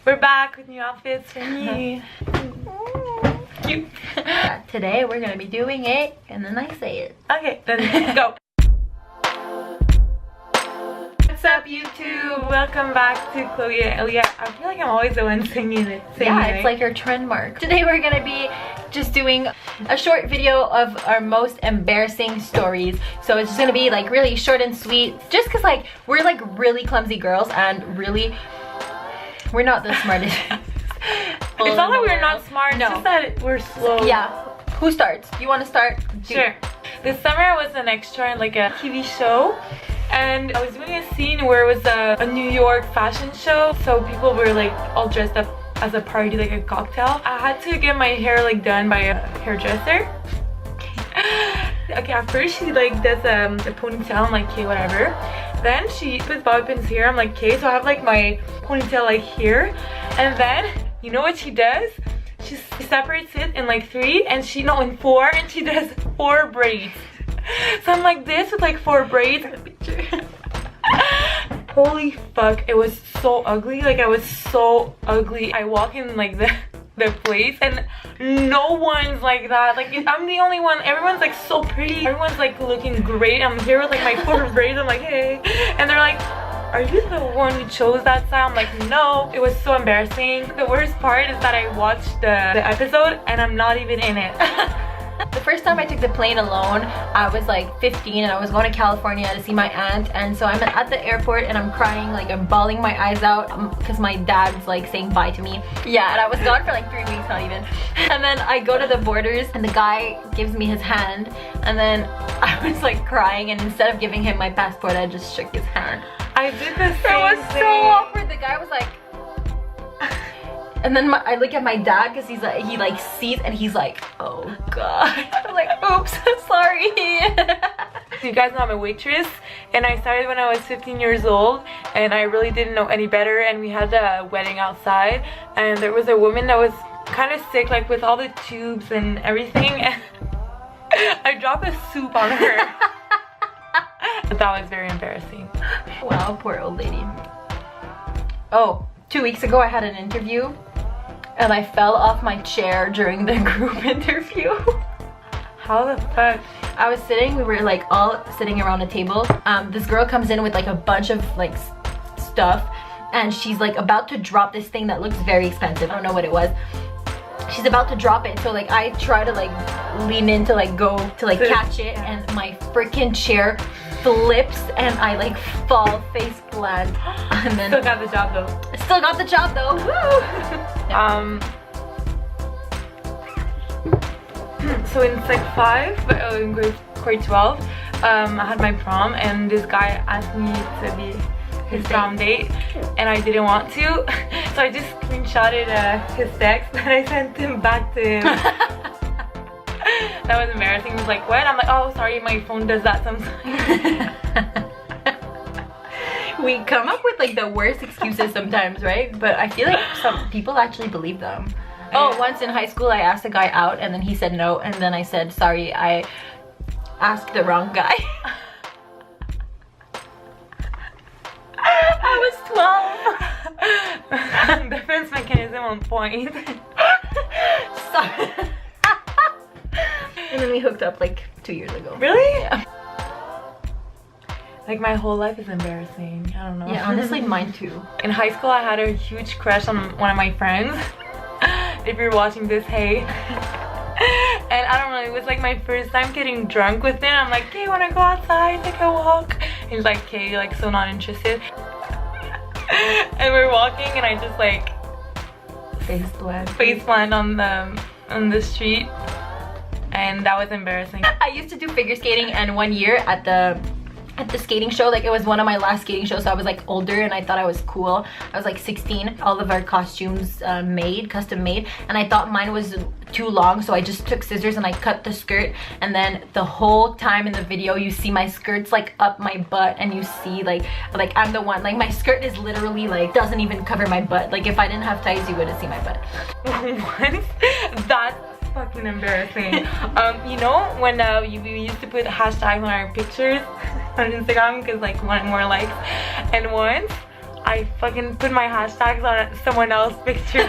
We're back with new outfits for me. Cute. Today we're gonna be doing it, and then I say it. Okay, then go. What's up, YouTube? Welcome back to Chloee Eli. I feel like I'm always the one singing it. It's like your trend mark. Today we're gonna be just doing a short video of our most embarrassing stories. So it's just gonna be like really short and sweet, just cause like we're like really clumsy girls and really we're not the smartest. It's not that we're not smart, it's just that we're slow. Yeah. Who starts? You want to start? Sure. This summer I was an extra in like a TV show, and I was doing a scene where it was a New York fashion show, so people were like all dressed up as a party, like a cocktail. I had to get my hair like done by a hairdresser. Okay, at first she like does the ponytail. I'm like, okay, whatever. Then she puts bobby pins here. I'm like, okay, so I have like my ponytail like here, and then you know what she does? She separates it in like 3 and in 4, and she does 4 braids. So I'm like this with like 4 braids. Holy fuck, it was so ugly. Like, I was so ugly. I walk in like the place and no one's like that. Like, I'm the only one. Everyone's like so pretty. Everyone's like looking great. I'm here with like my 4 braids. I'm like, hey. And they're like, are you the one who chose that style? I'm like, no. It was so embarrassing. The worst part is that I watched the episode and I'm not even in it. The first time I took the plane alone, I was like 15 and I was going to California to see my aunt, and so I'm at the airport and I'm crying, like I'm bawling my eyes out because my dad's like saying bye to me. Yeah, and I was gone for like 3 weeks, not even. And then I go to the borders and the guy gives me his hand, and then I was like crying, and instead of giving him my passport, I just shook his hand. I did the same thing. It was so awkward. The guy was like, and then I look at my dad because he like sees and he's like, oh god. I'm like, oops, sorry. You guys know I'm a waitress, and I started when I was 15 years old, and I really didn't know any better, and we had a wedding outside, and there was a woman that was kind of sick, like with all the tubes and everything, and I dropped a soup on her. But that was very embarrassing. Wow, poor old lady. Oh, 2 weeks ago I had an interview and I fell off my chair during the group interview. How the fuck? I was sitting, we were like all sitting around a table. This girl comes in with like a bunch of like stuff, and she's like about to drop this thing that looks very expensive. I don't know what it was. She's about to drop it, so like I try to like lean in to like go to like catch it, and my freaking chair flips and I like fall face plant. And then still got the job though. Still got the job though. Woo! So in Sec 5, in grade 12, I had my prom, and this guy asked me to be his prom date, and I didn't want to, so I just screenshotted his text and I sent him back to him. That was embarrassing. He was like, what? I'm like, oh sorry, my phone does that sometimes. We come up with like the worst excuses sometimes, right? But I feel like some people actually believe them. Oh, once in high school I asked a guy out and then he said no, and then I said, sorry, I asked the wrong guy. I was 12. Defense mechanism on point. Sorry. And then we hooked up like 2 years ago. Really? Yeah. Like, my whole life is embarrassing. I don't know. Yeah, honestly, mine too. In high school, I had a huge crush on one of my friends. If you're watching this, hey. And I don't know, it was like my first time getting drunk with him. I'm like, hey, wanna go outside, take a walk? And he's like, okay, like so not interested. And we're walking, and I just like face plant on the street, and that was embarrassing. I used to do figure skating, and one year at the skating show, like it was one of my last skating shows, so I was like older and I thought I was cool. I was like 16. All of our costumes custom made, and I thought mine was too long, so I just took scissors and I cut the skirt, and then the whole time in the video you see my skirt's like up my butt, and you see like I'm the one, like my skirt is literally like doesn't even cover my butt. Like if I didn't have ties you wouldn't see my butt. What? That's fucking embarrassing. You know when we used to put hashtags on our pictures on Instagram because like wanted more likes, and once I fucking put my hashtags on someone else's picture.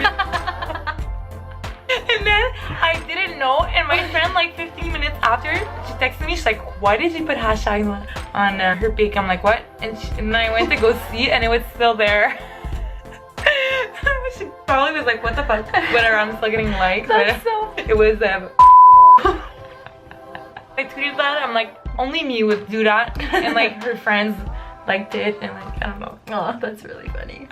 And then I didn't know, and my friend like 15 minutes after, she texted me, she's like, why did you put hashtags on her pic? I'm like, what? And then I went to go see it and it was still there. She probably was like, what the fuck? Whatever, I'm still getting likes. That's so it was I tweeted that, I'm like, only me would do that. And like her friends liked it, and like, I don't know. Oh, that's really funny.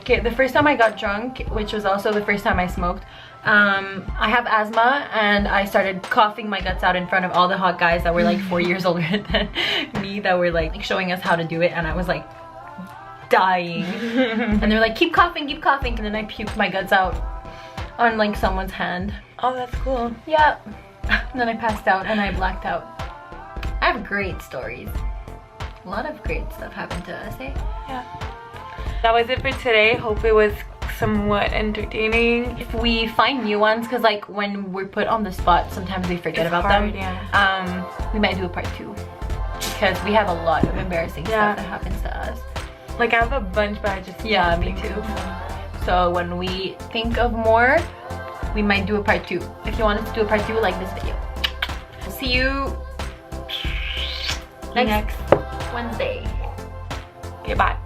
Okay, the first time I got drunk, which was also the first time I smoked, I have asthma, and I started coughing my guts out in front of all the hot guys that were like 4 years older than me, that were like showing us how to do it, and I was like dying. And they're like, keep coughing, and then I puked my guts out on like someone's hand. Oh, that's cool. Yeah. And then I passed out and I blacked out. I have great stories. A lot of great stuff happened to us, eh? Yeah. That was it for today. Hope it was somewhat entertaining. If we find new ones, because like when we're put on the spot, sometimes we forget about hard, them. Yeah. We might do a part 2, because we have a lot of embarrassing stuff that happens to us. Like I have a bunch, but I just me too. So when we think of more, we might do a part 2. If you want us to do a part 2, like this video. We'll see you next Wednesday. Okay, bye.